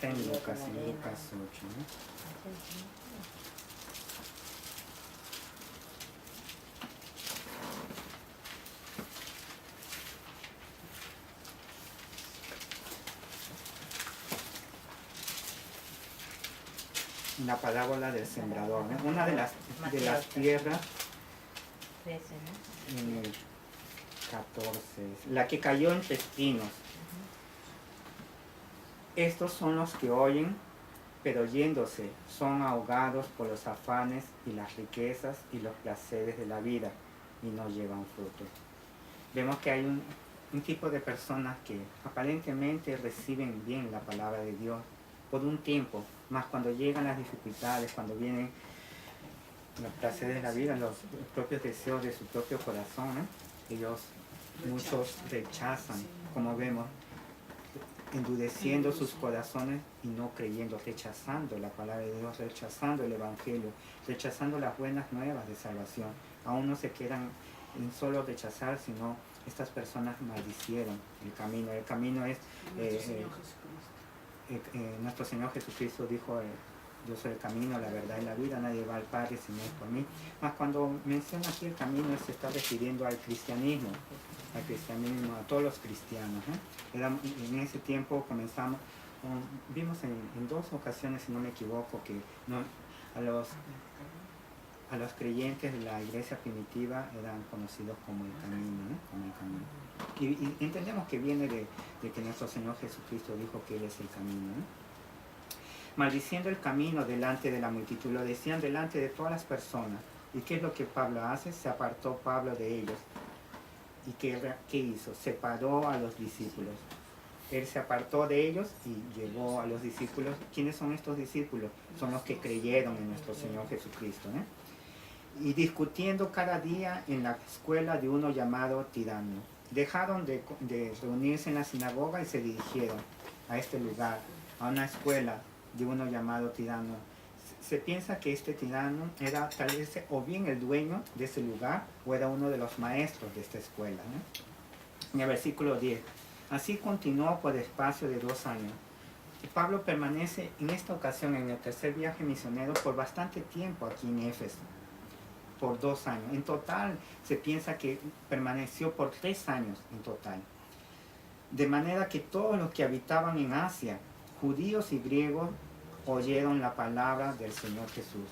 está en Lucas 8, ¿no? La parábola del sembrador, ¿no? Una de las tierras, en el 14, la que cayó entre espinos. Estos son los que oyen, pero yéndose son ahogados por los afanes y las riquezas y los placeres de la vida y no llevan fruto. Vemos que hay un tipo de personas que aparentemente reciben bien la palabra de Dios por un tiempo, más cuando llegan las dificultades, cuando vienen los placeres de la vida, los propios deseos de su propio corazón, ellos muchos rechazan, como vemos, endureciendo sus corazones y no creyendo, rechazando la palabra de Dios, rechazando el Evangelio, rechazando las buenas nuevas de salvación. Aún no se quedan en solo rechazar, sino estas personas maldicieron el camino. El camino es, nuestro Señor Jesucristo dijo, yo soy el camino, la verdad y la vida, nadie va al Padre si no es por mí. Mas cuando menciona aquí el camino, se está refiriendo al cristianismo, a todos los cristianos, en ese tiempo comenzamos, vimos en 2 ocasiones, si no me equivoco, que a los creyentes de la iglesia primitiva eran conocidos como el camino, como el camino. Y entendemos que viene de que nuestro Señor Jesucristo dijo que Él es el camino, Maldiciendo el camino delante de la multitud, lo decían delante de todas las personas. ¿Y qué es lo que Pablo hace? Se apartó Pablo de ellos. ¿Y qué hizo? Separó a los discípulos. Él se apartó de ellos y llevó a los discípulos. ¿Quiénes son estos discípulos? Son los que creyeron en nuestro Señor Jesucristo, Y discutiendo cada día en la escuela de uno llamado Tirano. Dejaron de reunirse en la sinagoga y se dirigieron a este lugar, a una escuela de uno llamado Tirano. Se piensa que este tirano era tal vez o bien el dueño de ese lugar o era uno de los maestros de esta escuela, En el versículo 10. Así continuó por espacio de 2 años. Y Pablo permanece en esta ocasión en el tercer viaje misionero por bastante tiempo aquí en Éfeso, por 2 años. En total se piensa que permaneció por 3 años en total. De manera que todos los que habitaban en Asia, judíos y griegos, oyeron la palabra del Señor Jesús.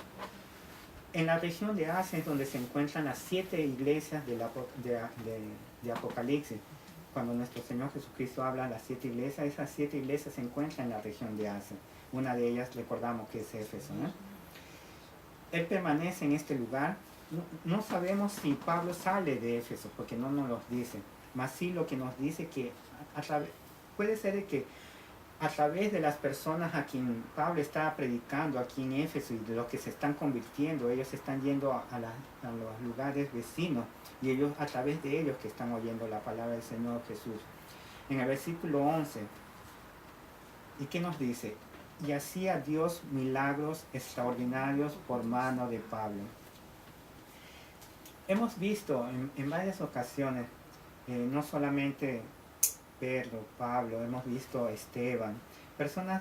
En la región de Asia es donde se encuentran las 7 iglesias de Apocalipsis. Cuando nuestro Señor Jesucristo habla de las 7 iglesias, esas 7 iglesias se encuentran en la región de Asia. Una de ellas recordamos que es Éfeso, Él permanece en este lugar. No sabemos si Pablo sale de Éfeso, porque no nos lo dice. Mas sí lo que nos dice que puede ser de que a través de las personas a quien Pablo está predicando aquí en Éfeso y de los que se están convirtiendo, ellos están yendo a los lugares vecinos y ellos a través de ellos que están oyendo la palabra del Señor Jesús. En el versículo 11, ¿y qué nos dice? Y hacía Dios milagros extraordinarios por mano de Pablo. Hemos visto en varias ocasiones, no solamente Pedro, Pablo, hemos visto Esteban, personas,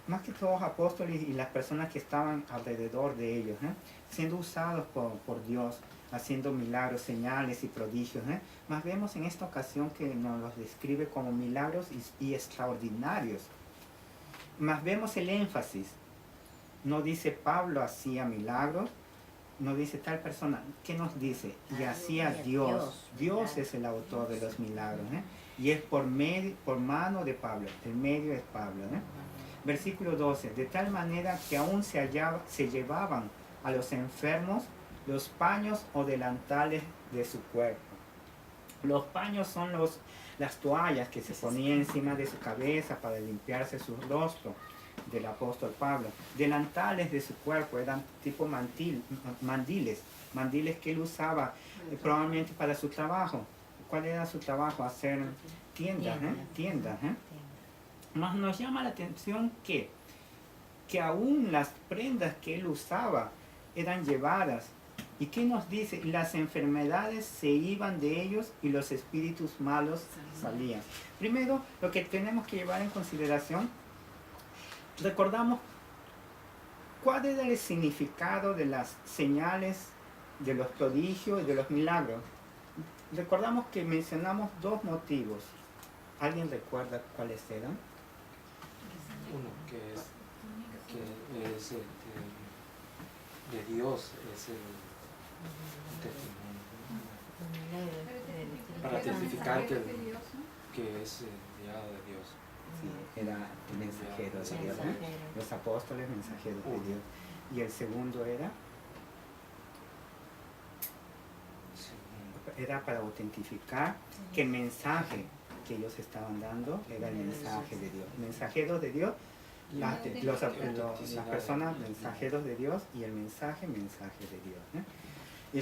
más que todos apóstoles y las personas que estaban alrededor de ellos, siendo usados por Dios, haciendo milagros, señales y prodigios. Más vemos en esta ocasión que nos los describe como milagros y extraordinarios. Más vemos el énfasis. No dice Pablo hacía milagros, no dice tal persona. ¿Qué nos dice? Y hacía Dios. Dios es el autor de los milagros. Y es por mano de Pablo. El medio es Pablo. Versículo 12. De tal manera que aún se llevaban a los enfermos los paños o delantales de su cuerpo. Los paños son las toallas que se ponían encima de su cabeza para limpiarse su rostro, del apóstol Pablo. Delantales de su cuerpo eran tipo mandiles que él usaba probablemente para su trabajo. ¿Cuál era su trabajo? Hacer tiendas. Más nos llama la atención que aún las prendas que él usaba eran llevadas. ¿Y qué nos dice? Las enfermedades se iban de ellos y los espíritus malos salían. Primero, lo que tenemos que llevar en consideración, recordamos cuál era el significado de las señales, de los prodigios y de los milagros. Recordamos que mencionamos dos motivos. ¿Alguien recuerda cuáles eran? Uno que es de Dios, es el testimonio. Para testificar que es enviado de Dios. Sí, era el mensajero de Dios, ¿eh? Los apóstoles mensajeros de Dios. Y el segundo era para autentificar que el mensaje que ellos estaban dando era el mensaje de Dios. Mensajeros de Dios, las personas mensajeros de Dios y el mensaje de Dios, ¿eh? Y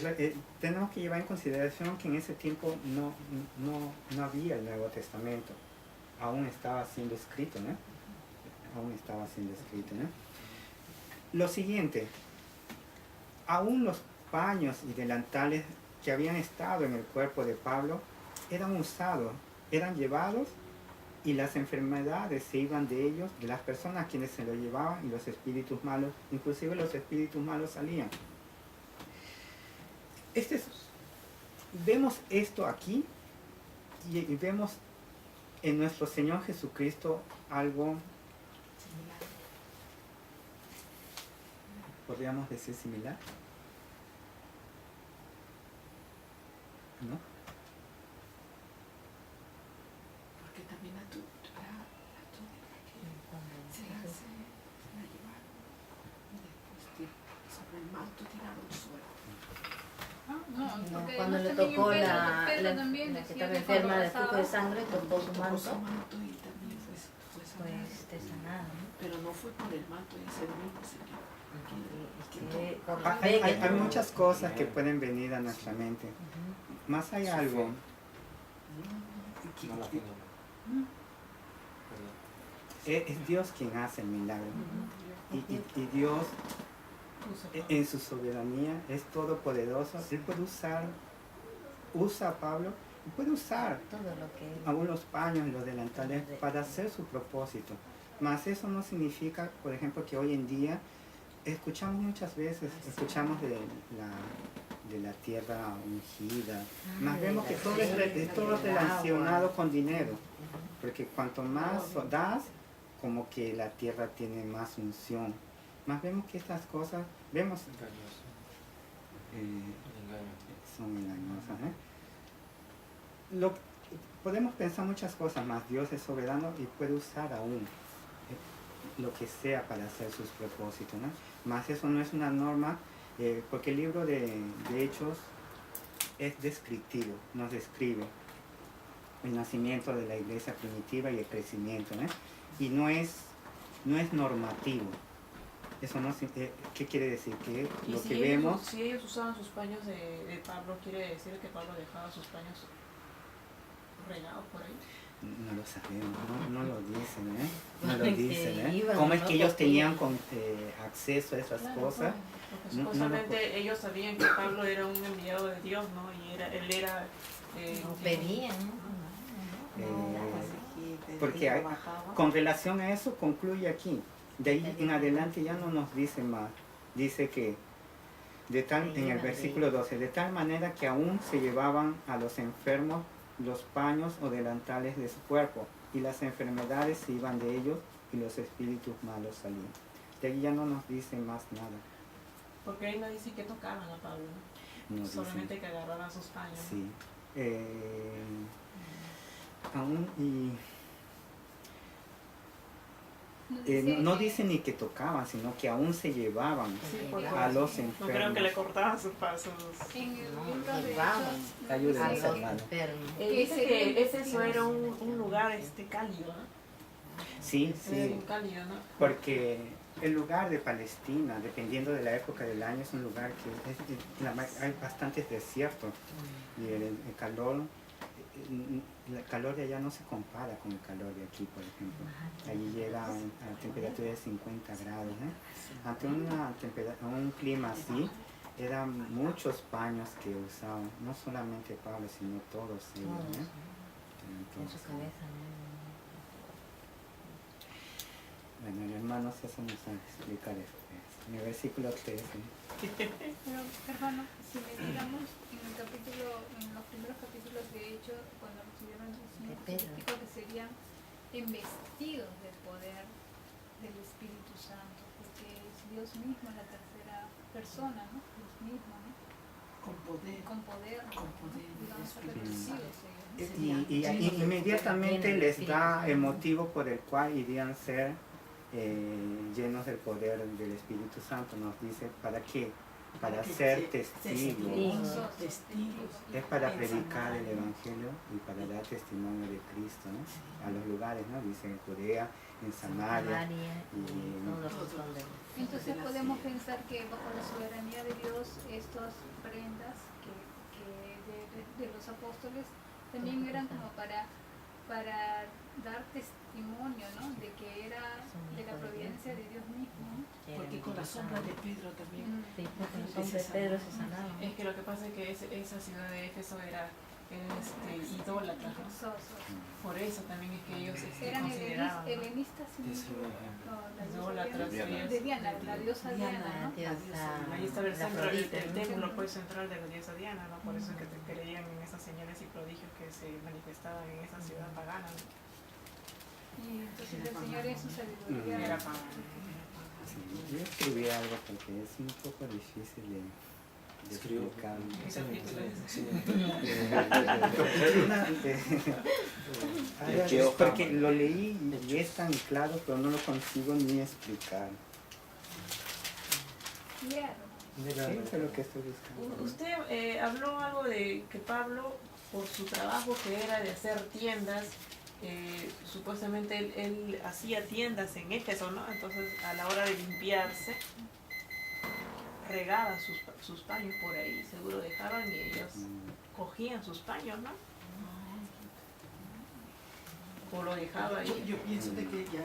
tenemos que llevar en consideración que en ese tiempo no había el Nuevo Testamento. Aún estaba siendo escrito, ¿no? Aún estaba siendo escrito, ¿no? Lo siguiente, aún los paños y delantales que habían estado en el cuerpo de Pablo eran usados, eran llevados y las enfermedades se iban de ellos, de las personas quienes se lo llevaban y los espíritus malos, inclusive los espíritus malos salían. Vemos esto aquí y vemos en nuestro Señor Jesucristo algo, podríamos decir similar, ¿no? Porque también la túnica se la llevaron y después sobre el manto tiraron suelo. Cuando le tocó la que estaba enferma de flujo de sangre, tocó su manto Y también fue sanada, ¿no? pero no fue por el manto, es el mismo Señor. Hay muchas cosas que pueden venir a nuestra mente. Más hay algo. No la tengo. Es Dios quien hace el milagro. Y Dios, en su soberanía, es todopoderoso. Él puede usa a Pablo y puede usar todo lo que aún los paños y los delantales para hacer su propósito. Mas eso no significa, por ejemplo, que hoy en día escuchamos muchas veces, escuchamos de la tierra ungida, más vemos que todo es relacionado con dinero, porque cuanto más das, como que la tierra tiene más unción. Más vemos que estas cosas, son engañosas, ¿eh? Podemos pensar muchas cosas, más Dios es soberano y puede usar aún lo que sea para hacer sus propósitos, ¿no? Más eso no es una norma, porque el libro de Hechos es descriptivo, nos describe el nacimiento de la iglesia primitiva y el crecimiento, ¿no? Y no es normativo. Eso no, ¿qué quiere decir? Que lo que vemos... Si ellos usaban sus paños de Pablo, ¿quiere decir que Pablo dejaba sus paños regados por ahí? No lo sabemos, no lo dicen, ¿eh? No lo dicen, ¿eh? ¿Cómo es que ellos tenían acceso a esas cosas? Porque supuestamente ellos sabían que Pablo era un enviado de Dios, ¿no? Y él era... pedían, porque con relación a eso concluye aquí. De ahí en adelante ya no nos dice más. Dice que en el versículo 12, de tal manera que aún se llevaban a los enfermos los paños o delantales de su cuerpo, y las enfermedades se iban de ellos y los espíritus malos salían. De ahí ya no nos dice más nada. Porque ahí no dice que tocaban a Pablo, ¿no? Solamente que agarraban sus paños. Sí. Aún no dice ni que tocaban, sino que aún se llevaban a los enfermos. No creo que le cortaban sus pasos. Dice que eso era un lugar cálido, ¿no? Sí, Cálido, ¿no? Porque el lugar de Palestina, dependiendo de la época del año, es un lugar que hay bastantes desiertos y el calor de allá no se compara con el calor de aquí, por ejemplo. Allí llega a temperatura de 50 grados, ¿eh? Ante un clima así, eran muchos paños que usaban, no solamente Pablo, sino todos ellos, ¿eh? Entonces, bueno, el hermano hermano César nos va a explicar esto. En el versículo 13. Pero, hermano, si miramos en el capítulo, en los primeros capítulos de Hechos, cuando recibieron el Señor, dijo que serían investidos del poder del Espíritu Santo, porque es Dios mismo la tercera persona, ¿no? Dios mismo, ¿no? Con poder. Con poder, del digamos, Espíritu recibidos ellos. Y inmediatamente les da el motivo por el cual irían ser llenos del poder del Espíritu Santo. Nos dice, ¿para qué? Para ser testigos. Testigos. Es para predicar el Evangelio y para dar testimonio de Cristo, ¿no? A los lugares, ¿no? Dice en Judea, en Samaria. Entonces podemos pensar que bajo la soberanía de Dios estas prendas de los apóstoles también eran como para dar testimonio, ¿no? De que era de la providencia de Dios mismo, ¿no? Porque con la sombra de Pedro también. Sí, porque con la sombra de Pedro se sanaba. Es que lo que pasa es que esa ciudad de Éfeso era idólatra, ¿no? Por eso también es que ellos Eran consideraban, ¿no? helenistas, ¿sí? Es un ejemplo. Idólatras, de Diana, la diosa Diana, ¿no? Ahí estaba el la centro del Afrodita, ¿no? templo pues, central de la diosa Diana, ¿no? Por eso es que creían en esas señales y prodigios que se manifestaban en esa ciudad pagana, ¿no? Y entonces el Señor en su sabiduría Era pagana. Sí, yo escribí algo porque es un poco difícil de Escribió. explicar. Porque lo leí y es tan claro, pero no lo consigo ni explicar. hierro. Eso es lo que estoy buscando. Usted habló algo de que Pablo, por su trabajo que era de hacer tiendas, supuestamente él hacía tiendas en Éfeso, ¿no? Entonces a la hora de limpiarse, regaba sus paños por ahí, seguro dejaban y ellos cogían sus paños, ¿no? O lo dejaba ahí. Yo pienso de que ya,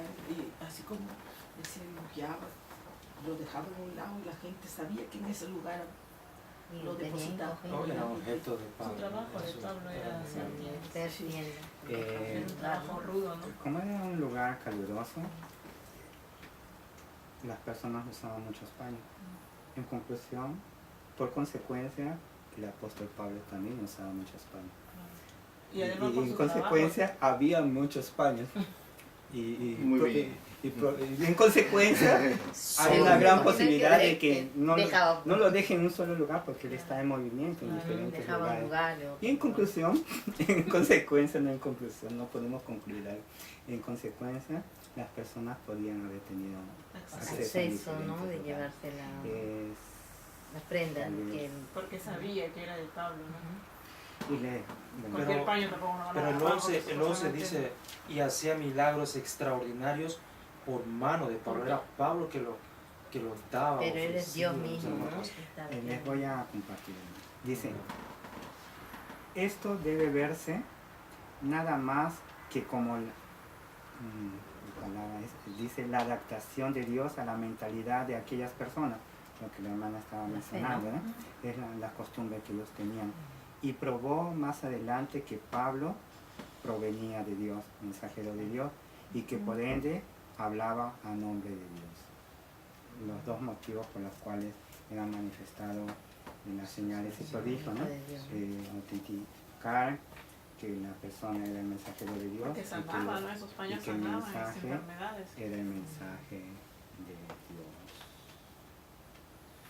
así como él se limpiaba, lo dejaba en un lado y la gente sabía que en ese lugar lo depositaba. Era objeto de Su Pablo. trabajo de Pablo era hacer tiendas. Era un trabajo rudo, ¿no? Como era un lugar caluroso, las personas usaban muchos paños. En conclusión, por consecuencia, el apóstol Pablo también usaba muchos paños. Y además por en su consecuencia, había muchos paños. Muy bien. En consecuencia, hay una gran posibilidad de que no dejaba- lo deje en un solo lugar porque él está en movimiento en diferentes Dejaba lugares. lugares. Y en conclusión, en consecuencia, no en conclusión, no podemos concluir algo. En consecuencia, las personas podían haber tenido acceso, Acceso, a ¿no? De diferentes llevarse lugares. las prendas. Que, Porque sabía que era de Pablo, ¿no? Y le, bueno, Cualquier paño tampoco no van a Pero el agarrar, 11 supuestamente. dice, y hacía milagros extraordinarios por mano de Pablo. Era Pablo que lo daba. pero él es Dios ofrecía, mismo, o sea, ¿no? les voy a compartir. Dice, esto debe verse nada más que como la palabra dice la adaptación de Dios a la mentalidad de aquellas personas, lo que la hermana estaba mencionando, ¿no? Es la costumbre que ellos tenían. Y probó más adelante que Pablo provenía de Dios, mensajero de Dios, y que por ende hablaba a nombre de Dios. Los dos motivos por los cuales eran manifestados en las señales y prodigios, ¿no? Autenticar que la persona era el mensajero de Dios Porque sanaba, ¿no? Esos y paños que el sanaban esas mensaje enfermedades. era el mensaje de Dios.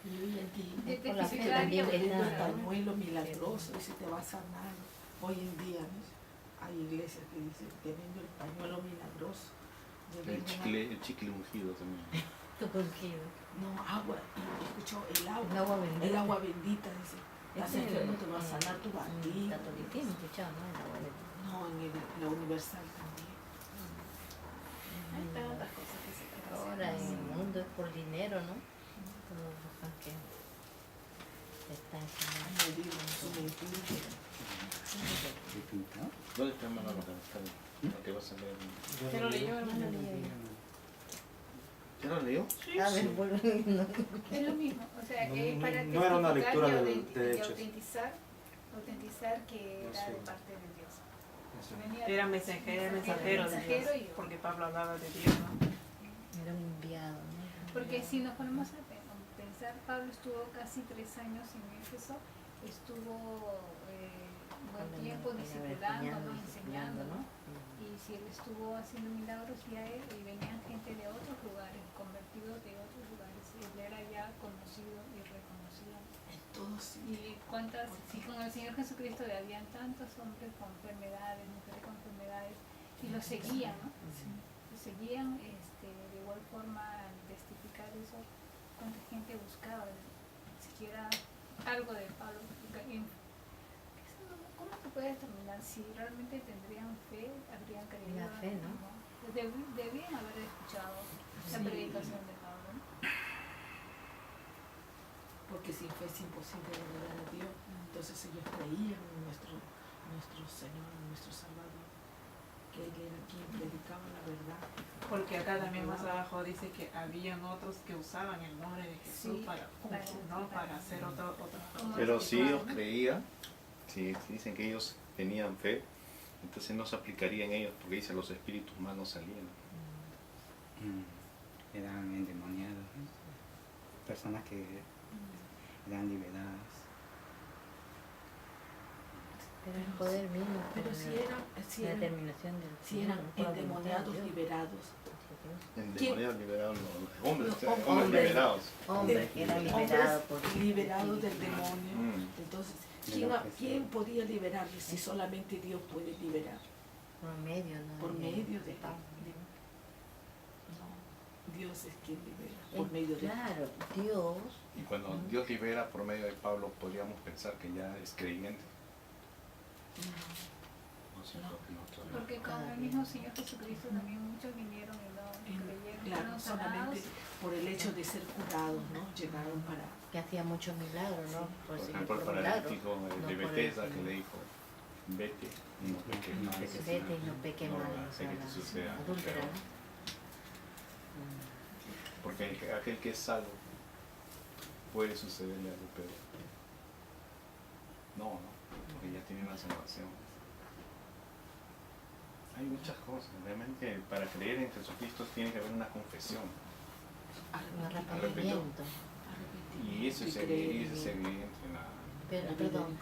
Y hoy en día, Por la fe Testificar también que- el está. pañuelo milagroso y si te va a sanar. Hoy en día, ¿no? Hay iglesias que dicen, teniendo el pañuelo milagroso. El chicle ungido también. No, agua. Y escuchó el agua. El agua bendita. El agua bendita, dice. Las Ese enfermas te va a sanar tu barriga. catolicismo, escuchado, ¿no? El agua bendita. No, en la universal también. Hay tantas cosas que se pueden hacer. Ahora en el mundo es por dinero, ¿no? Todos buscan que están Añadir su mentira. ¿Y pintado? ¿Dónde está hermano? ¿Te vas a leer? ¿Qué lo leyó, hermano? ¿Ya lo leyó? A ver, vuelvo. Es lo mismo, o sea, es para No era una testificar lectura y de Hechos. autentizar que era de parte de Dios. Eso. Venía Era mensajero de mensajero Dios, y- porque Pablo hablaba de Dios, ¿no? Era un enviado, ¿no? Porque si nos ponemos a pensar, Pablo estuvo casi 3 años en Éfeso, estuvo buen tiempo discipulando, enseñando, ¿no? Y si él estuvo haciendo milagros y venían gente de otros lugares, convertidos de otros lugares, él era ya conocido y reconocido. Todos Y cuántas, si con el Señor Jesucristo habían tantos hombres con enfermedades, mujeres con enfermedades, y lo seguían, ¿no? Lo seguían, de igual forma al testificar eso, cuánta gente buscaba siquiera algo de Pablo. ¿Cómo se puede determinar si realmente tendrían fe, habrían creído? La fe, ¿no? Debían haber escuchado la predicación de Pablo, ¿no? porque sin fe es imposible agradar a Dios. Entonces ellos creían en nuestro Señor, en nuestro Salvador, que Él era quien predicaba la verdad. Porque acá también más abajo dice que habían otros que usaban el nombre de Jesús Sí, para hacer otra cosa. Pero si ellos creían, si dicen que ellos tenían fe, entonces no se aplicaría en ellos, porque dice los espíritus malos salían. Eran endemoniados, ¿no? Personas que eran liberadas. Pero el poder mismo, Pero la determinación del si eran Señor, por la voluntad de endemoniados, Dios. liberados. Endemoniados, liberados, no, hombres, Los hombres liberados. Hombres que eran liberados por Hombres liberados del demonio. Entonces, De la opresión. ¿quién podía liberarles si solamente Dios puede liberar? por medio, ¿no? Por medio de Pablo. No, Dios es quien libera, por medio de Claro, Dios. Y cuando Dios libera por medio de Pablo, podríamos pensar que ya es creyente. No sé, No. porque nosotros- Porque con el mismo Señor Jesucristo también muchos vinieron y no creyeron, Claro, fueron solamente sanados. por el hecho de ser curados, ¿no? Llegaron para... Que hacía muchos milagros, ¿no? Por Por ejemplo, el por milagros. paralítico no de por Bethesda el- que le dijo, vete y no peques No más. peques Vete y no peque No, más, hace que te suceda, adúltera, pero- ¿no? Porque aquel que es salvo puede sucederle algo peor. No, porque ya tiene una salvación. Hay muchas cosas. Realmente para creer en Jesucristo tiene que haber una confesión. Un Arrepentimiento. arrepentimiento. Y eso es evidente en la... Pero, perdón,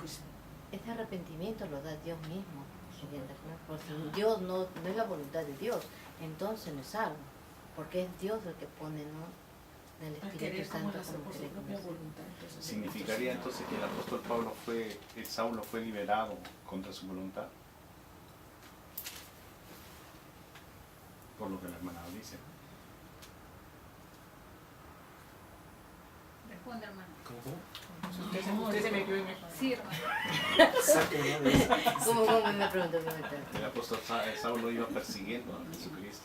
ese arrepentimiento lo da Dios mismo. Porque si Dios no es la voluntad de Dios, entonces no es salvo. Porque es Dios el que pone, ¿no? Del Al Espíritu querer como Santo el hacer como por su querer propia como hacer. voluntad. Entonces, ¿Significaría entonces que el apóstol Saulo fue liberado contra su voluntad? Por lo que la hermana dice. Responde, hermano. Usted se metió en eso. Sí, hermano. ¿Cómo me preguntó? El apóstol Saulo iba persiguiendo a Jesucristo.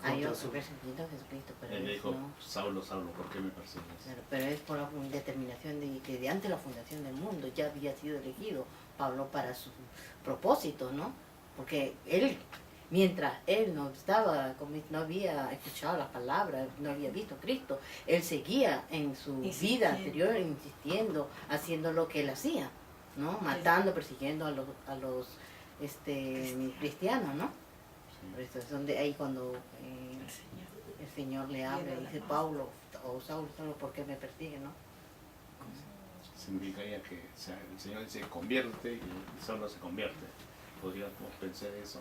Hay otro persiguiendo a Jesucristo, pero Él le es, dijo, no. Saulo, Saulo, ¿por qué me persigues? Claro, pero es por la determinación de que de antes de la fundación del mundo ya había sido elegido Pablo para su propósito, ¿no? Porque él, mientras él no estaba, no había escuchado las palabras, no había visto a Cristo, él seguía en su vida anterior insistiendo, haciendo lo que él hacía, ¿no? Matando, persiguiendo a los cristianos, ¿no? Por eso es donde ahí cuando el Señor le habla y dice, Pablo o Saulo, ¿por qué me persigue, no? Significaría que el Señor dice, convierte y Saulo se convierte. Podríamos pensar eso.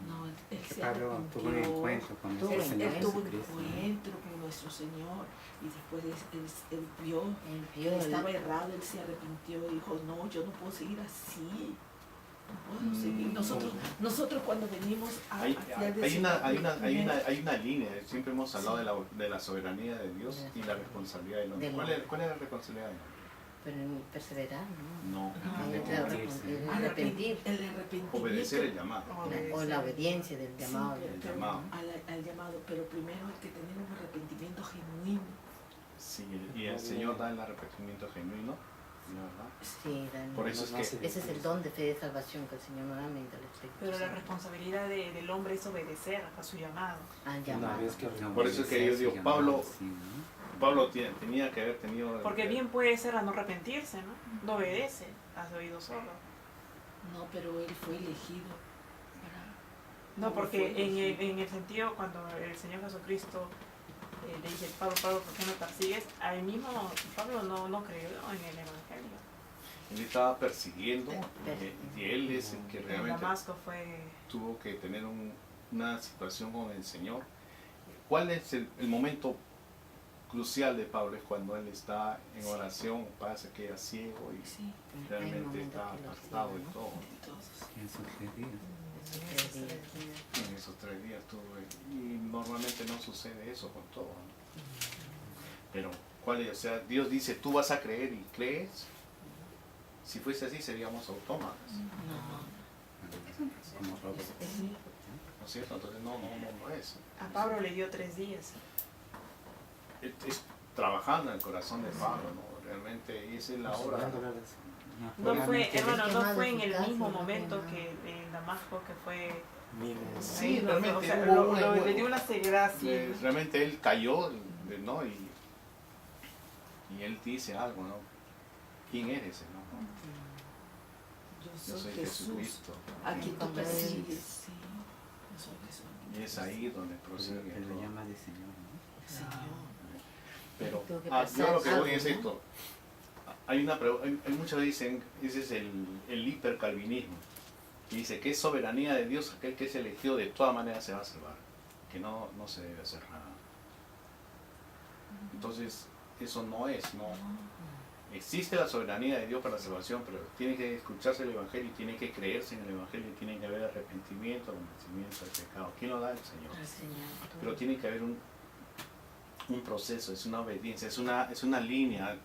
No, él Que se Pablo tuvo un arrepintió. encuentro con Tuvo el un Señor Él tuvo un Jesucristo. encuentro con nuestro Señor y después él vio Él que vio estaba errado, él se arrepintió y dijo, no, yo no puedo seguir así. No puedo seguir. Nosotros cuando venimos a Hay una una línea, siempre hemos hablado de la soberanía de Dios y la responsabilidad del hombre. ¿Cuál es la responsabilidad del hombre? pero en perseverar, ¿no? No, Arrepentir, el arrepentimiento. obedecer el llamado. o la obediencia del Sí, llamado. pero llamado. al llamado, pero primero hay que tener un arrepentimiento genuino. Sí, y el Señor da el arrepentimiento genuino, ¿no? ¿verdad? Sí, Por eso es que ese es el don de fe de salvación que el Señor nuevamente le explica. Pero la responsabilidad del hombre es obedecer a su llamado. Al Una llamado. vez que Por eso es que yo digo, Pablo tenía que haber tenido... Porque bien puede ser a no arrepentirse, ¿no? No obedece, hace oído solo. No, pero él fue elegido para No, porque en el sentido cuando el Señor Jesucristo le dice, Pablo, Pablo, ¿por qué me persigues? Ahí mismo Pablo no creyó en el Evangelio. Él estaba persiguiendo y él es el que En realmente Damasco fue... tuvo que tener una situación con el Señor. ¿Cuál es el momento crucial de Pablo? Es cuando él está en oración, pasa que es ciego y Sí, realmente está apartado de todo. de todos. En sus 3 días. En esos 3 días tuve, y normalmente no sucede eso con todo, ¿no? Pero, ¿cuál es? O sea, Dios dice, tú vas a creer y crees. Si fuese así, seríamos autómatas, Como Robert. Sí. ¿no es cierto? Entonces, no es. A Pablo le dio 3 días. Es trabajando en el corazón de Pablo, ¿no? Realmente, esa es la obra. No fue, hermano, no más fue en el eficaz, mismo no momento tiene que en Damasco que fue... Sí, ahí, realmente o sea, hubo una- le dio una ceguera así. Realmente él cayó, ¿no? Y él dice algo, ¿no? ¿Quién eres, no? Yo Yo soy soy Jesús, Jesucristo. a quien tú Cuando él- persigues. Sí, yo soy Jesús. a quien Y es tú ahí donde Pero prosigue él lo todo. llama de Señor, ¿no? persigues. Señor. Pero Tuvo que yo a lo que pasar voy es algo, esto. Hay muchos que dicen, ese es el hipercalvinismo, que dice que es soberanía de Dios, aquel que es elegido de todas maneras se va a salvar, que no se debe hacer nada. Entonces, eso no es, no. Existe la soberanía de Dios para la salvación, pero tiene que escucharse el Evangelio y tiene que creerse en el Evangelio y tiene que haber arrepentimiento, convencimiento del pecado. ¿Quién lo da? El Señor. El Señor. Pero tiene que haber un proceso, es una obediencia, es una línea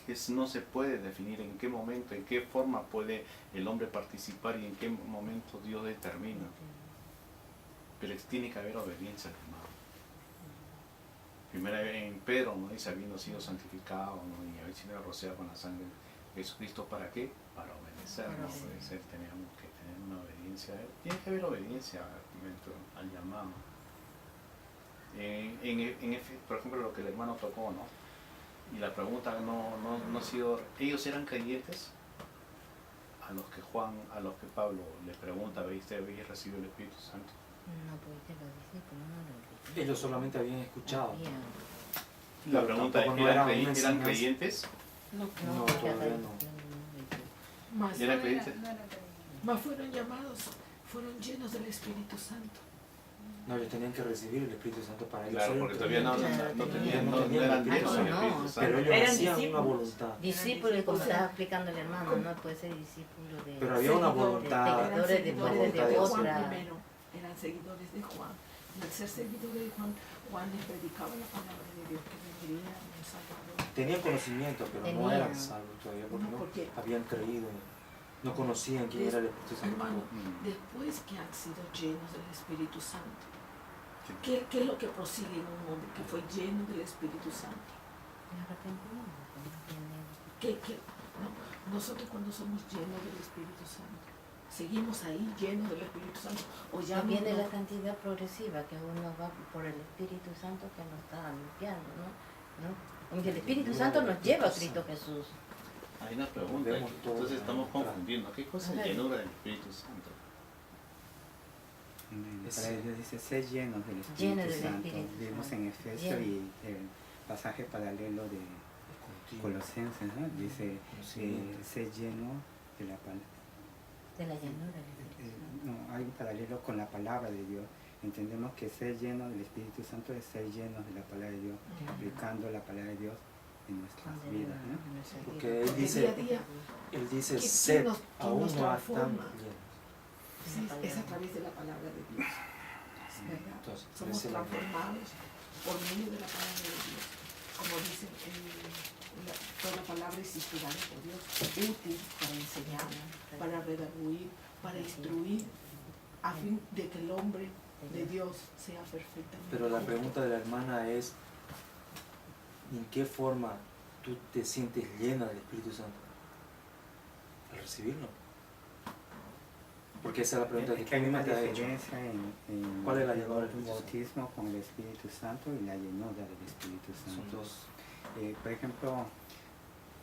que no se puede definir en qué momento, en qué forma puede el hombre participar y en qué momento Dios determina. Pero tiene que haber obediencia, hermano. Primera vez en Pedro, ¿no? Dice, habiendo sido santificado, ¿no? Y haber sido rociado con la sangre de Jesucristo, ¿para qué? Para obedecer, ¿no? Obedecer, tenemos que tener una obediencia. Tiene que haber obediencia al llamado. Por ejemplo, lo que el hermano tocó, ¿no? Y la pregunta no ha sido, ¿ellos eran creyentes? A los que Pablo les pregunta, ¿habéis recibido el Espíritu Santo? No, porque los discípulos no lo recibieron. Ellos solamente habían escuchado. La pregunta es, Tampoco no ¿eran era una ¿eran enseñanza. creyentes? No, No, todavía no. más, ¿Eran creyentes? más fueron llamados, fueron llenos del Espíritu Santo. No, ellos tenían que recibir el Espíritu Santo para ellos. Claro, ser porque todavía no creyentes. eran el llenos del no, Espíritu no, Santo. Pero ellos Eran hacían una discípulos. voluntad. Discípulos, como O sea, estaba explicando el hermano, no puede ser discípulo de... Pero había una Seguidor, voluntad. eran Seguidores de seguidores de de Dios. Juan otra. primero, eran seguidores de Juan. Y al ser seguidores de Juan, Juan les predicaba la palabra de Dios, que vendría un Salvador. Tenían conocimiento, pero no Tenían. eran salvos todavía porque No, no porque- habían creído. No conocían quién era el Espíritu Santo. Hermano, Mm. después que han sido llenos del Espíritu Santo, ¿qué es lo que prosigue en un hombre que fue lleno del Espíritu Santo? El arrepentimiento, ¿no? No, nosotros cuando somos llenos del Espíritu Santo, seguimos ahí llenos del Espíritu Santo, o ya Ya viene no- la santidad progresiva, que uno va por el Espíritu Santo que nos está limpiando, ¿no? Aunque el Espíritu Santo nos lleva a Cristo Jesús. Hay una pregunta, Vemos todo, entonces estamos ¿no? confundiendo. ¿Qué cosa es Ajá. llenura del Espíritu Santo? En la Es- palabra de Dios dice, ser llenos del Espíritu Llenos del Santo. Espíritu Vimos Santo. en Efesios Llenos. y el pasaje paralelo de Colosenses, ¿no? Dice, ser lleno de la palabra. De la llanura del Espíritu Santo. No, hay un paralelo con la palabra de Dios. Entendemos que ser lleno del Espíritu Santo es ser llenos de la palabra de Dios, aplicando la palabra de Dios en nuestras vidas, ¿no? Porque él Porque dice, día a día él dice, ¿quién sed, nos aún no están transforma? llenos. es a través de la palabra de Dios, ¿verdad? Entonces, Somos ese es la- transformados por medio de la palabra de Dios. Como dice, toda la palabra es inspirada por Dios, útil para enseñar, para redarguir, para instruir, a fin de que el hombre de Dios sea perfectamente. Pero la justo. pregunta de la hermana es, ¿en qué forma tú te sientes llena del Espíritu Santo? Al recibirlo. Porque esa es la pregunta Es que que tú hay misma una te has hecho. diferencia en ¿Cuál es la el llenura del Espíritu Santo? bautismo con el Espíritu Santo y la llenura del Espíritu Son Santo. dos. Por ejemplo,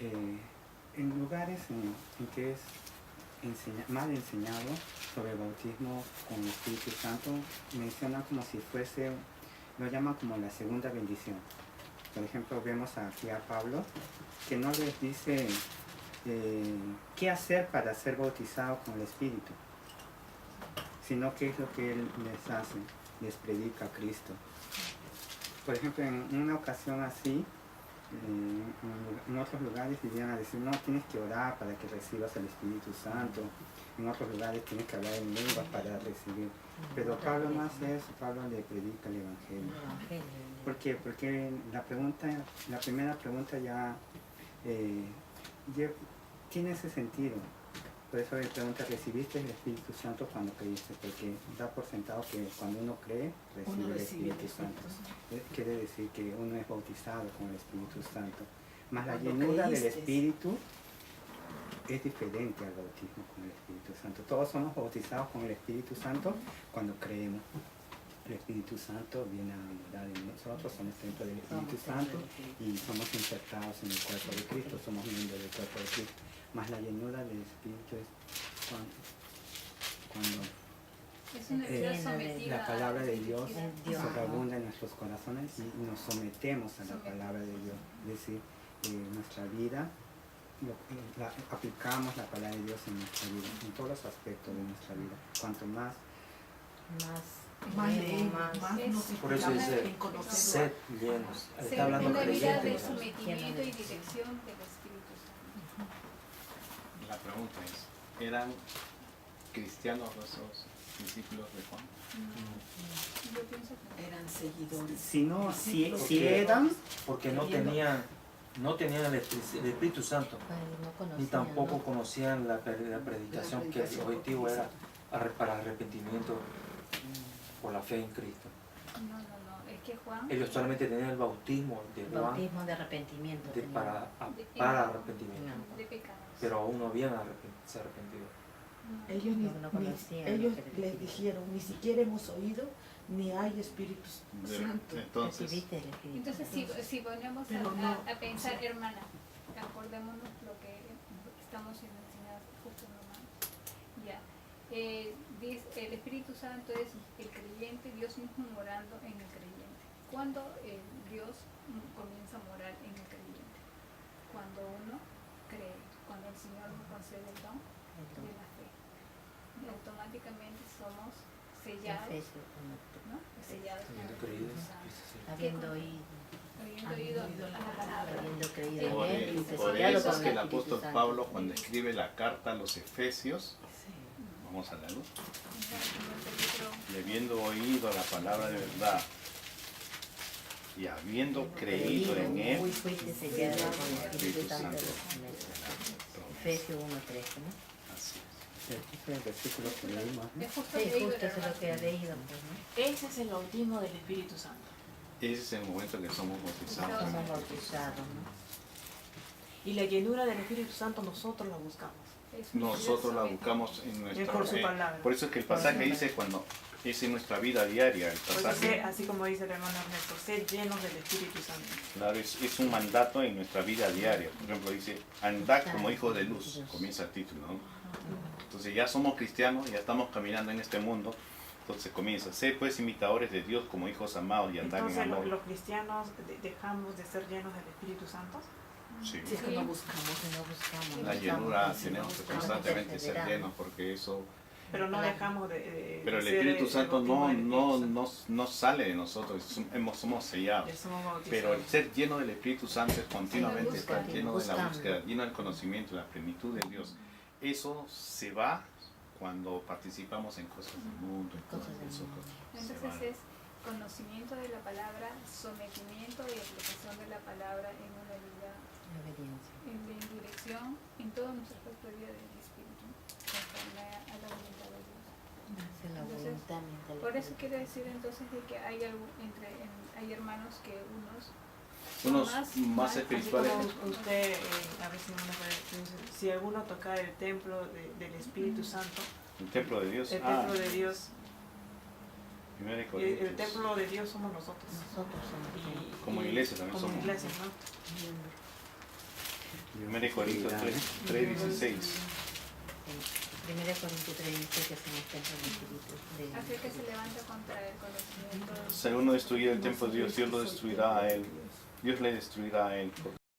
en lugares en que es mal enseñado sobre el bautismo con el Espíritu Santo, mencionan como si fuese, lo llaman como la segunda bendición. Por ejemplo, vemos aquí a Pablo, que no les dice qué hacer para ser bautizado con el Espíritu, sino qué es lo que él les hace, les predica a Cristo. Por ejemplo, en una ocasión así, en otros lugares irían a decir, no, tienes que orar para que recibas el Espíritu Santo. En otros lugares tienes que hablar en lenguas para recibir. Pero Pablo no hace eso, Pablo le predica el Evangelio. ¿Por qué? Porque la primera pregunta ya tiene ese sentido. Por eso le pregunta, ¿recibiste el Espíritu Santo cuando creíste? Porque da por sentado que cuando uno cree, recibe el Espíritu Santo. Quiere decir que uno es bautizado con el Espíritu Santo. Más la llenura del Espíritu es diferente al bautismo con el Espíritu Santo. Todos somos bautizados con el Espíritu Santo cuando creemos. El Espíritu Santo viene a morar en nosotros, somos templo del Espíritu Santo y somos insertados en el cuerpo de Cristo, somos miembros del cuerpo de Cristo. Más la llenura del Espíritu es cuando Es una vida sometida la palabra de Dios Dios. sobreabunda en nuestros corazones y nos sometemos a la palabra de Dios. Es decir, nuestra vida, aplicamos la palabra de Dios en nuestra vida, en todos los aspectos de nuestra vida. Cuanto más leemos, más nos Por eso enfocamos dice, en conocerlo. sed llenos. Se Está hablando una vida de creyentes. sometimiento y dirección del Espíritu Santo. La pregunta es, ¿eran cristianos esos discípulos de Juan? Yo pienso que Eran seguidores. si eran, Porque no tenían el Espíritu Santo, ni tampoco conocían la predicación, que el objetivo era para arrepentimiento por la fe en Cristo. no, es que Juan Ellos solamente tenían el bautismo de Juan Bautismo de arrepentimiento. para arrepentimiento, de pecados. pero aún no habían se arrepentido. Ellos, No conocían ellos lo que les les dijo. dijeron, ni siquiera hemos oído, ni hay Espíritu Santo. Entonces, Recibiste el Espíritu. Entonces, si ponemos Pero no. a pensar, hermana, acordémonos lo que estamos siendo enseñados justo nomás. Ya. Dice, el Espíritu Santo es el creyente, Dios mismo morando en el creyente. ¿Cuándo Dios comienza a morar en el creyente? Cuando uno cree, cuando el Señor nos concede el don de la fe. Y automáticamente somos sellados, ¿no? Sellados con el Habiendo creído, Espíritu Santo. Habiendo oído, Habiendo oído la palabra. habiendo creído por, en él, y por sellado eso es con que el Espíritu apóstol Santo. Pablo, cuando escribe la carta a los Efesios, vamos a leerlo, habiendo oído la palabra de verdad y habiendo creído en él, Hoy fuiste sellado con el Espíritu Santo. Efesios 1:13, ¿no? así ese es el versículo que leímos, ¿no? Es justo Sí, leído, justo eso es lo que ha leído, pues, ¿no? Ese es el bautismo del Espíritu Santo. ese es el momento que somos bautizados. Somos bautizados, ¿no? Y la llenura del Espíritu Santo nosotros la buscamos. Nosotros la buscamos en nuestra por su palabra. por eso es que el pasaje dice cuando es en nuestra vida diaria, el Por eso pasaje, así como dice el hermano Ernesto, sed llenos del Espíritu Santo. claro, es un mandato en nuestra vida diaria. Por ejemplo, dice, andad como hijos de luz, comienza el título, ¿no? Entonces ya somos cristianos, ya estamos caminando en este mundo, entonces comienza, sed pues imitadores de Dios como hijos amados y andad en Entonces amor. los cristianos dejamos de ser llenos del Espíritu Santo. Sí. Si es que no buscamos. No buscamos. La llenura tenemos que constantemente ser llenos porque eso... Pero no dejamos de Pero el ser Espíritu Santo bautismo del Espíritu Santo. no sale de nosotros, somos sellados. Ya somos bautizados. Pero el ser lleno del Espíritu Santo es continuamente Sí, estar lleno de la buscando. búsqueda, lleno del conocimiento, la plenitud de Dios. Eso se va cuando participamos en cosas del mundo, en cosas de eso. Se va. Entonces es conocimiento de la palabra, sometimiento y aplicación de la palabra en una vida, Obediencia. en dirección, en todo nuestro aspecto de vida del Espíritu, conforme a la voluntad de Dios. Hace la Entonces, voluntad mientras Por le- eso quiere decir entonces de que hay hay hermanos que unos Unos son más Así espirituales. como usted, a ver si no me parece, si alguno toca el templo del Espíritu Santo, El templo de Dios. el templo de Dios, 1 el Corintios. templo de Dios somos nosotros. Nosotros somos Y- Como y- iglesia también como somos. iglesia, ¿no? 1 Corintios 3:16. 1 Corintios 3 dice que somos templo del Espíritu. Aquel que se levanta contra el conocimiento. Si alguno destruye el templo de Dios, Dios lo destruirá a él. Dios le destruirá a él.